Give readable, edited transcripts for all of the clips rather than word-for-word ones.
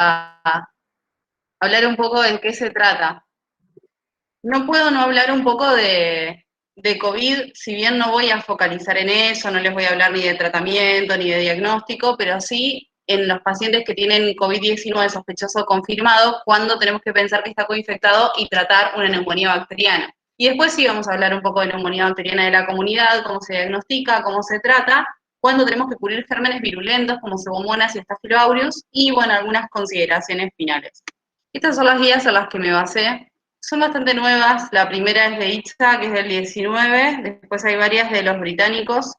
a hablar un poco de qué se trata. No puedo no hablar un poco de COVID, si bien no voy a focalizar en eso, no les voy a hablar ni de tratamiento ni de diagnóstico, pero sí en los pacientes que tienen COVID-19 sospechoso confirmado, cuando tenemos que pensar que está coinfectado y tratar una neumonía bacteriana. Y después sí vamos a hablar un poco de neumonía bacteriana de la comunidad, cómo se diagnostica, cómo se trata, cuándo tenemos que cubrir gérmenes virulentos como Pseudomonas y Staphylococcus aureus, y bueno, algunas consideraciones finales. Estas son las guías a las que me basé. Son bastante nuevas. La primera es de ITSA, que es del 19. Después hay varias de los británicos.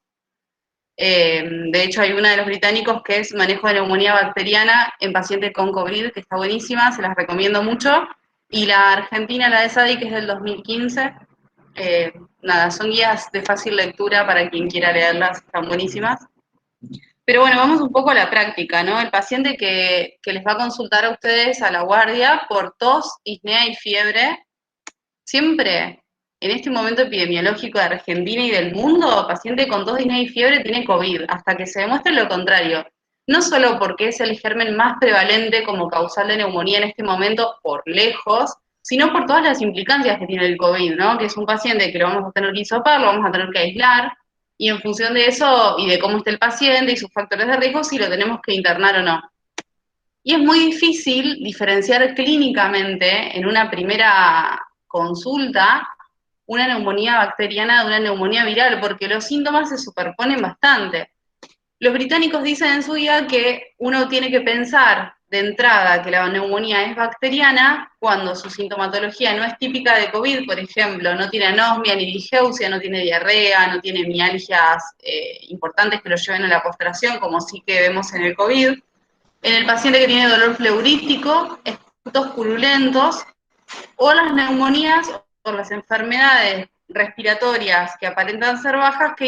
De hecho, hay una de los británicos que es manejo de neumonía bacteriana en pacientes con COVID, que está buenísima, se las recomiendo mucho. Y la argentina, la de SADI, que es del 2015. Nada, son guías de fácil lectura para quien quiera leerlas, están buenísimas. Pero bueno, vamos un poco a la práctica, ¿no? El paciente que les va a consultar a ustedes a la guardia por tos, disnea y fiebre, siempre en este momento epidemiológico de Argentina y del mundo, paciente con tos, disnea y fiebre tiene COVID, hasta que se demuestre lo contrario. No solo porque es el germen más prevalente como causal de neumonía en este momento, por lejos, sino por todas las implicancias que tiene el COVID, ¿no? Que es un paciente que lo vamos a tener que hisopar, lo vamos a tener que aislar, y en función de eso y de cómo esté el paciente y sus factores de riesgo, si lo tenemos que internar o no. Y es muy difícil diferenciar clínicamente en una primera consulta una neumonía bacteriana de una neumonía viral, porque los síntomas se superponen bastante. Los británicos dicen en su guía que uno tiene que pensar de entrada que la neumonía es bacteriana cuando su sintomatología no es típica de COVID, por ejemplo, no tiene anosmia ni digeusia, no tiene diarrea, no tiene mialgias importantes que lo lleven a la postración, como sí que vemos en el COVID. En el paciente que tiene dolor pleurístico, estos purulentos, o las neumonías o las enfermedades respiratorias que aparentan ser bajas que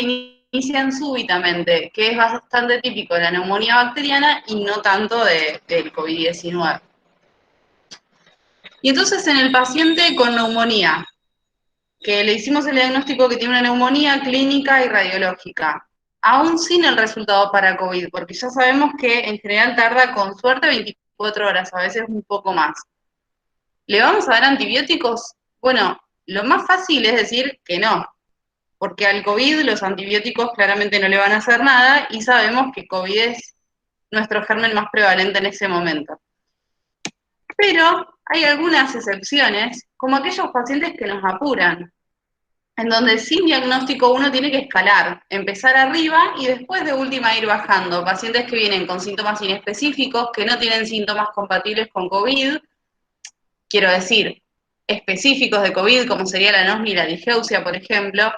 inician súbitamente, que es bastante típico de la neumonía bacteriana y no tanto del COVID-19. Y entonces en el paciente con neumonía, que le hicimos el diagnóstico que tiene una neumonía clínica y radiológica, aún sin el resultado para COVID, porque ya sabemos que en general tarda con suerte 24 horas, a veces un poco más. ¿Le vamos a dar antibióticos? Bueno, lo más fácil es decir que no, porque al COVID los antibióticos claramente no le van a hacer nada y sabemos que COVID es nuestro germen más prevalente en ese momento. Pero hay algunas excepciones, como aquellos pacientes que nos apuran, en donde sin diagnóstico uno tiene que escalar, empezar arriba y después de última ir bajando. Pacientes que vienen con síntomas inespecíficos, que no tienen síntomas compatibles con COVID, quiero decir, específicos de COVID, como sería la anosmia y la digeusia, por ejemplo,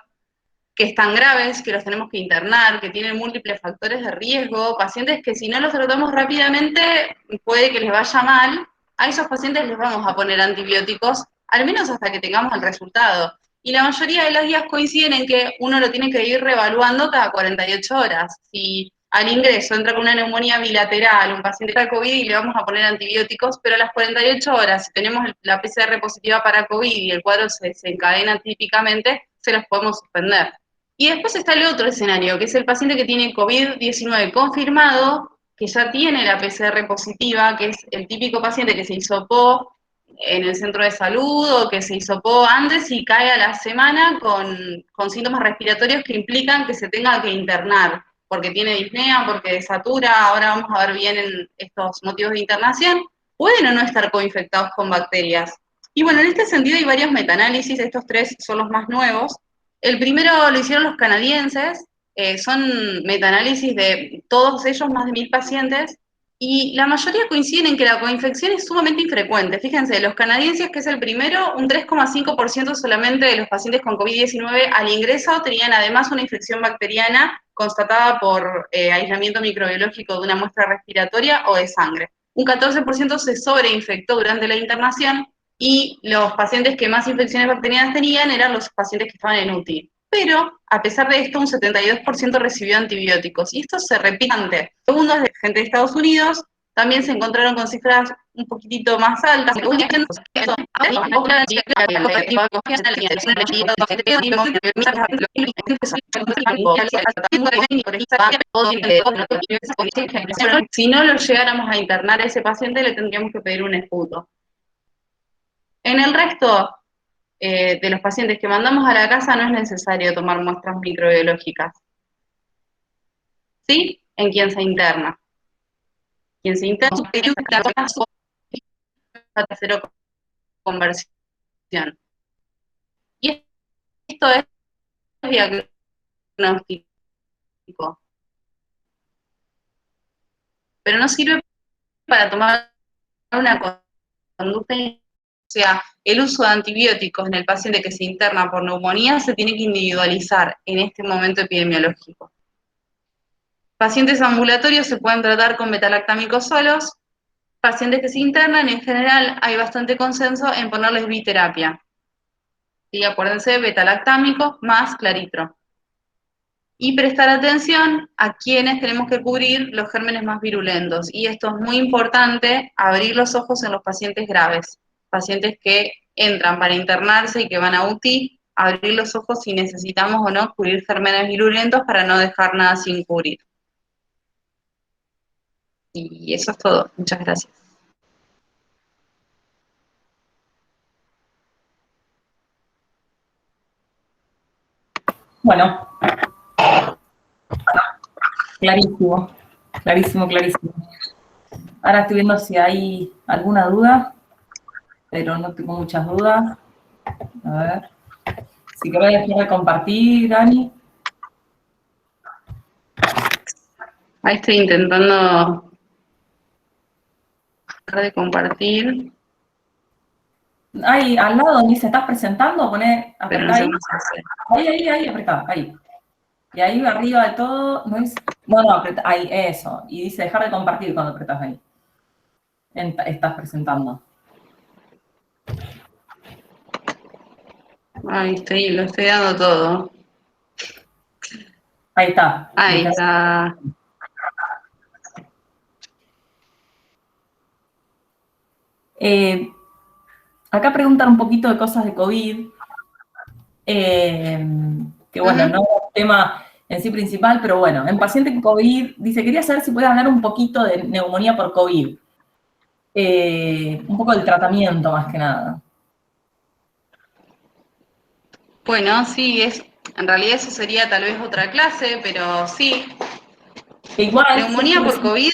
que están graves, que los tenemos que internar, que tienen múltiples factores de riesgo, pacientes que si no los tratamos rápidamente puede que les vaya mal, a esos pacientes les vamos a poner antibióticos, al menos hasta que tengamos el resultado. Y la mayoría de las guías coinciden en que uno lo tiene que ir reevaluando cada 48 horas. Si al ingreso entra con una neumonía bilateral, un paciente con COVID y le vamos a poner antibióticos, pero a las 48 horas, si tenemos la PCR positiva para COVID y el cuadro se encadena típicamente, se los podemos suspender. Y después está el otro escenario, que es el paciente que tiene COVID-19 confirmado, que ya tiene la PCR positiva, que es el típico paciente que se hisopó en el centro de salud o que se hisopó antes y cae a la semana con síntomas respiratorios que implican que se tenga que internar, porque tiene disnea, porque desatura, ahora vamos a ver bien en estos motivos de internación, pueden o no estar coinfectados con bacterias. Y bueno, en este sentido hay varios metaanálisis, estos tres son los más nuevos. El primero lo hicieron los canadienses, son metaanálisis de todos ellos, más de 1000 pacientes, y la mayoría coinciden en que la coinfección es sumamente infrecuente. Fíjense, los canadienses, que es el primero, un 3,5% solamente de los pacientes con COVID-19 al ingreso tenían además una infección bacteriana constatada por aislamiento microbiológico de una muestra respiratoria o de sangre. Un 14% se sobreinfectó durante la internación y los pacientes que más infecciones bacterianas tenían eran los pacientes que estaban en UTI. Pero, a pesar de esto, un 72% recibió antibióticos. Y esto se repite. Segundo es de gente de Estados Unidos, También se encontraron con cifras un poquitito más altas. Si no lo llegáramos a internar a ese paciente, le tendríamos que pedir un esputo. En el resto de los pacientes que mandamos a la casa no es necesario tomar muestras microbiológicas. ¿Sí? En quien se interna. Quien se interna a cero conversión. Y esto es diagnóstico, pero no sirve para tomar una conducta. O sea, el uso de antibióticos en el paciente que se interna por neumonía se tiene que individualizar en este momento epidemiológico. Pacientes ambulatorios se pueden tratar con betalactámicos solos. Pacientes que se internan, en general, hay bastante consenso en ponerles biterapia. ¿Sí? Acuérdense, betalactámicos más claritro. Y prestar atención a quienes tenemos que cubrir los gérmenes más virulentos. Y esto es muy importante, abrir los ojos en los pacientes graves. Pacientes que entran para internarse y que van a UTI, abrir los ojos si necesitamos o no cubrir gérmenes virulentos para no dejar nada sin cubrir. Y eso es todo. Muchas gracias. Bueno, clarísimo, clarísimo, clarísimo. Ahora estoy viendo si hay alguna duda, pero no tengo muchas dudas. A ver. Si querés dejar de compartir, Dani. Ahí estoy intentando dejar de compartir. Ahí, al lado donde dice, ¿estás presentando? Poné, Pero apretá no sé ahí. cómo se hace. Ahí, apretá, ahí. Y ahí arriba de todo, ¿no es? No, apretá, ahí, eso. Y dice dejar de compartir cuando apretás ahí. Estás presentando. Ahí estoy, lo estoy dando todo. Ahí está. Ahí está. Acá preguntan un poquito de cosas de COVID. Que bueno, no es un tema en sí principal, pero bueno, en paciente con COVID, dice, quería saber si puede hablar un poquito de neumonía por COVID. Un poco del tratamiento más que nada. Bueno, sí, en realidad eso sería tal vez otra clase, pero sí. Que igual, Neumonía por COVID.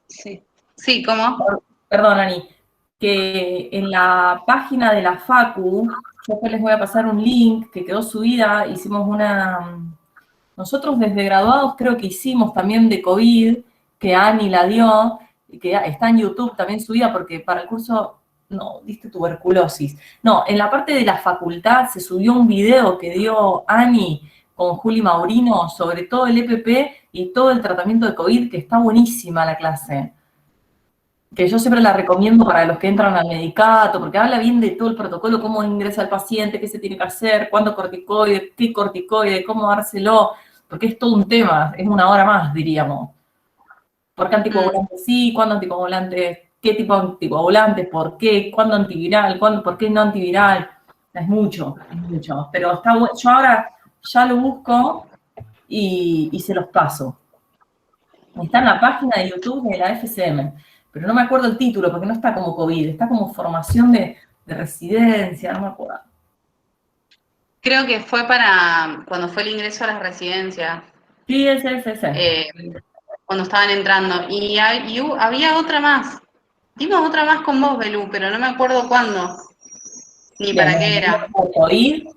Sí. Sí, ¿cómo? perdón, Ani, que en la página de la Facu, yo después les voy a pasar un link que quedó subida, hicimos nosotros desde graduados creo que hicimos también de COVID, que Ani la dio, y que está en YouTube también subida, porque para el curso, no, diste tuberculosis. No, en la parte de la facultad se subió un video que dio Ani con Juli Maurino sobre todo el EPP y todo el tratamiento de COVID, que está buenísima la clase. Que yo siempre la recomiendo para los que entran al medicato, porque habla bien de todo el protocolo, cómo ingresa el paciente, qué se tiene que hacer, cuándo corticoide, qué corticoide, cómo dárselo, porque es todo un tema, es una hora más, diríamos. ¿Por qué anticoagulantes sí? ¿Cuándo anticoagulantes? ¿Qué tipo de anticoagulantes? ¿Por qué? ¿Cuándo antiviral? ¿Por qué no antiviral? Es mucho, es mucho. Pero está bueno. Yo ahora ya lo busco y se los paso. Está en la página de YouTube de la FCM, pero no me acuerdo el título porque no está como COVID, está como formación de residencia, no me acuerdo. Creo que fue para cuando fue el ingreso a las residencias. Sí, ese. Cuando estaban entrando. Y había otra más. Dimos otra más con vos, Belú, pero no me acuerdo cuándo. Ni Bien, para qué era. COVID.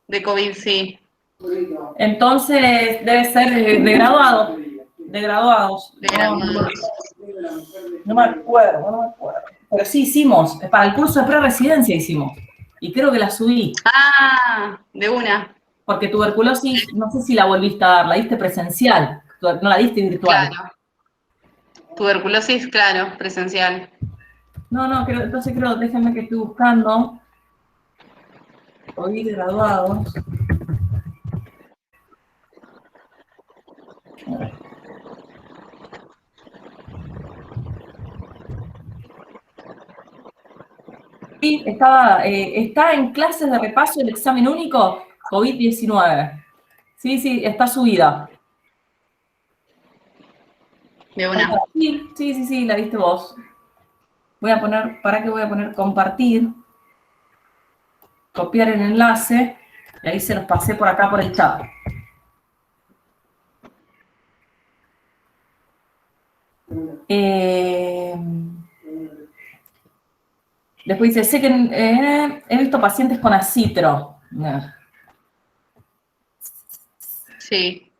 De COVID, sí. Entonces debe ser de graduado. De graduados. De graduados. No me acuerdo. Pero sí hicimos, para el curso de pre-residencia hicimos. Y creo que la subí. Ah, de una. Porque tuberculosis, no sé si la volviste a dar, la diste presencial, no la diste virtual. Claro. Tuberculosis, claro, presencial. No, entonces déjenme que estoy buscando. COVID graduados. Sí, está en clases de repaso el examen único COVID-19. Sí, sí, está subida. De una. Sí, sí, sí, sí, la viste vos. ¿Para qué voy a poner compartir? Copiar el enlace, y ahí se los pasé por acá por el chat. Después dice, sé que he visto pacientes con acitro. Sí,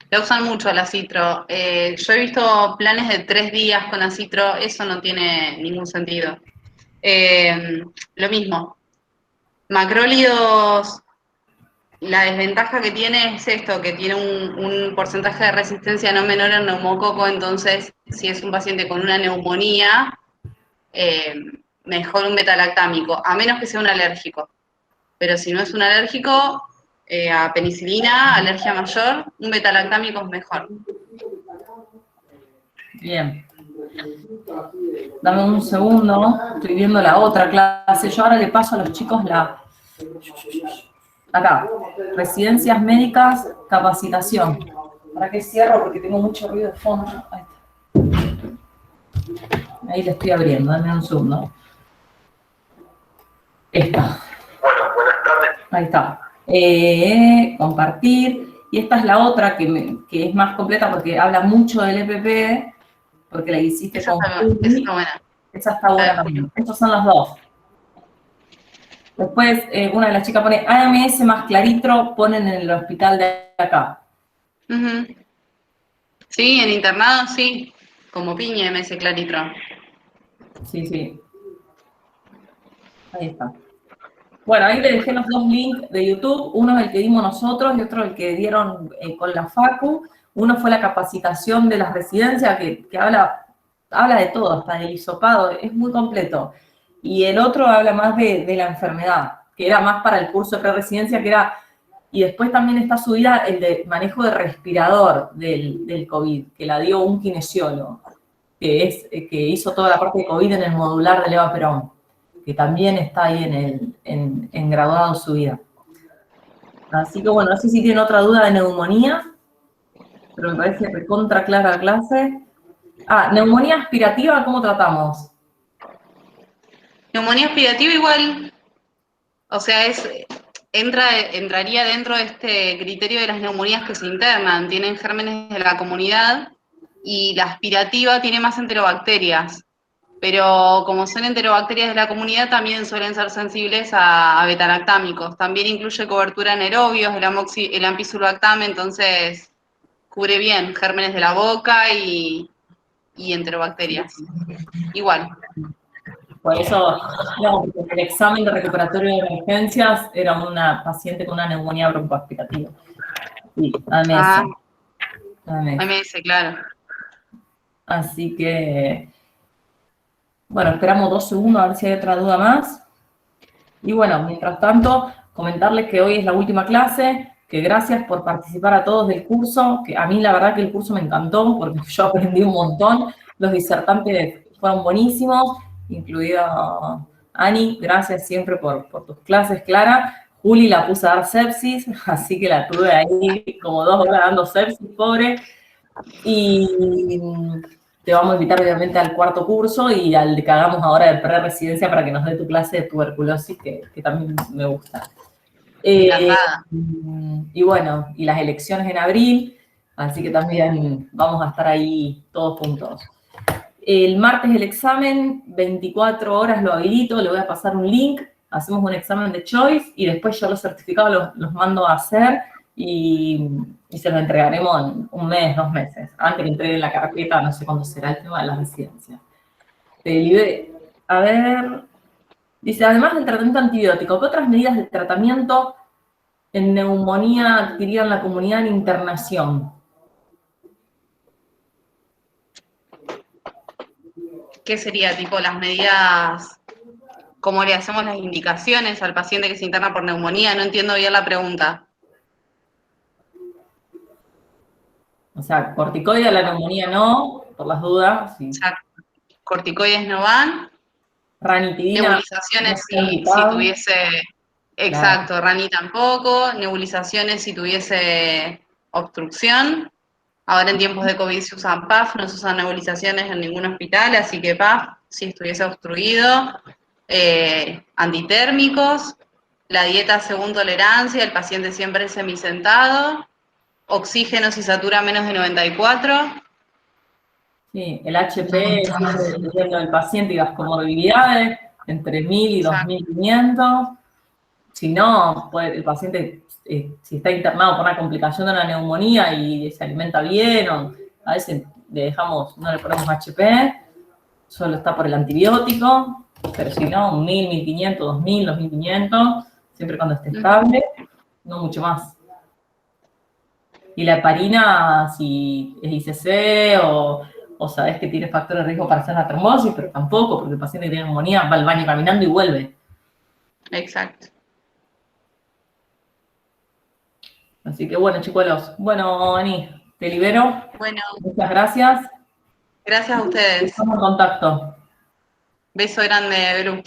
la usan mucho la citro. Yo he visto planes de 3 días con acitro, eso no tiene ningún sentido. Lo mismo, macrólidos, la desventaja que tiene es esto, que tiene un porcentaje de resistencia no menor al neumococo, entonces si es un paciente con una neumonía, eh, mejor un betalactámico, a menos que sea un alérgico. Pero si no es un alérgico, a penicilina, alergia mayor, un betalactámico es mejor. Bien. Dame un segundo, estoy viendo la otra clase. Yo ahora le paso a los chicos acá, residencias médicas, capacitación. ¿Para qué cierro? Porque tengo mucho ruido de fondo. Ahí está. Ahí le estoy abriendo, dame un segundo. Esta. Bueno, buenas tardes. Ahí está. Compartir. Y esta es la otra que es más completa porque habla mucho del EPP, porque la hiciste Esa con está Juli. buena. Esa está La de buena Julio. también. Estos son los dos. Después, una de las chicas pone AMS más Claritro, ponen en el hospital de acá. Uh-huh. Sí, en internado sí, como piña MS Claritro. Sí, sí. Ahí está. Bueno, ahí le dejé los dos links de YouTube. Uno es el que dimos nosotros y otro el que dieron con la Facu. Uno fue la capacitación de las residencias, que habla de todo, hasta del hisopado, es muy completo. Y el otro habla más de la enfermedad, que era más para el curso de pre-residencia, que era. Y después también está subida el de manejo de respirador del COVID, que la dio un kinesiólogo, que hizo toda la parte de COVID en el modular de Eva Perón, que también está ahí en graduado subida. Así que bueno, no sé si tienen otra duda de neumonía, pero me parece recontra clara la clase. Neumonía aspirativa, ¿cómo tratamos? Neumonía aspirativa igual, o sea, entraría dentro de este criterio de las neumonías que se internan, tienen gérmenes de la comunidad y la aspirativa tiene más enterobacterias, pero como son enterobacterias de la comunidad también suelen ser sensibles a betalactámicos, también incluye cobertura anaerobios, el ampicilobactam, entonces cubre bien gérmenes de la boca y enterobacterias. Igual. Por eso, digamos, en el examen de recuperatorio de emergencias era una paciente con una neumonía broncoaspirativa. Sí, AMS. Ah, MS, claro. Así que, bueno, esperamos 2 segundos a ver si hay otra duda más. Y bueno, mientras tanto, comentarles que hoy es la última clase, que gracias por participar a todos del curso, que a mí la verdad que el curso me encantó porque yo aprendí un montón, los disertantes fueron buenísimos, incluido Ani, gracias siempre por tus clases, Clara. Juli la puse a dar sepsis, así que la tuve ahí como 2 horas dando sepsis, pobre. Y te vamos a invitar obviamente al cuarto curso y al que hagamos ahora de pre-residencia para que nos dé tu clase de tuberculosis, que también me gusta. Encantada. Y bueno, y las elecciones en abril, así que también vamos a estar ahí todos juntos. El martes el examen, 24 horas lo habilito, le voy a pasar un link, hacemos un examen de choice y después yo los certificados los mando a hacer y se los entregaremos en 1 mes, 2 meses, antes que entreguen la carpeta, no sé cuándo será el tema de la residencia. A ver, dice, además del tratamiento antibiótico, ¿qué otras medidas de tratamiento en neumonía adquirían la comunidad en internación? ¿Qué sería tipo las medidas, cómo le hacemos las indicaciones al paciente que se interna por neumonía? No entiendo bien la pregunta. O sea, corticoide a la neumonía no, por las dudas, O sí. sea, corticoides no van. Ranitidina. Nebulizaciones si tuviese, exacto, claro. Rani tampoco, nebulizaciones si tuviese obstrucción. Ahora en tiempos de COVID se usan PAF, no se usan nebulizaciones en ningún hospital, así que PAF si estuviese obstruido. Antitérmicos, la dieta según tolerancia, el paciente siempre semisentado, oxígeno si satura menos de 94. Sí, el HP siempre dependiendo del paciente y las comorbilidades, entre 1000 y 2500. Si no, el paciente, si está internado por una complicación de una neumonía y se alimenta bien, o a veces le dejamos, no le ponemos HP, solo está por el antibiótico, pero si no, 1000, 1500, 2000, 2500, siempre cuando esté estable, no mucho más. Y la heparina, si es ICC o sabés que tiene factores de riesgo para hacer la trombosis, pero tampoco, porque el paciente que tiene neumonía va al baño caminando y vuelve. Exacto. Así que bueno, chicuelos. Bueno, Ani, te libero. Bueno. Muchas gracias. Gracias a ustedes. Estamos en contacto. Beso grande, Belu.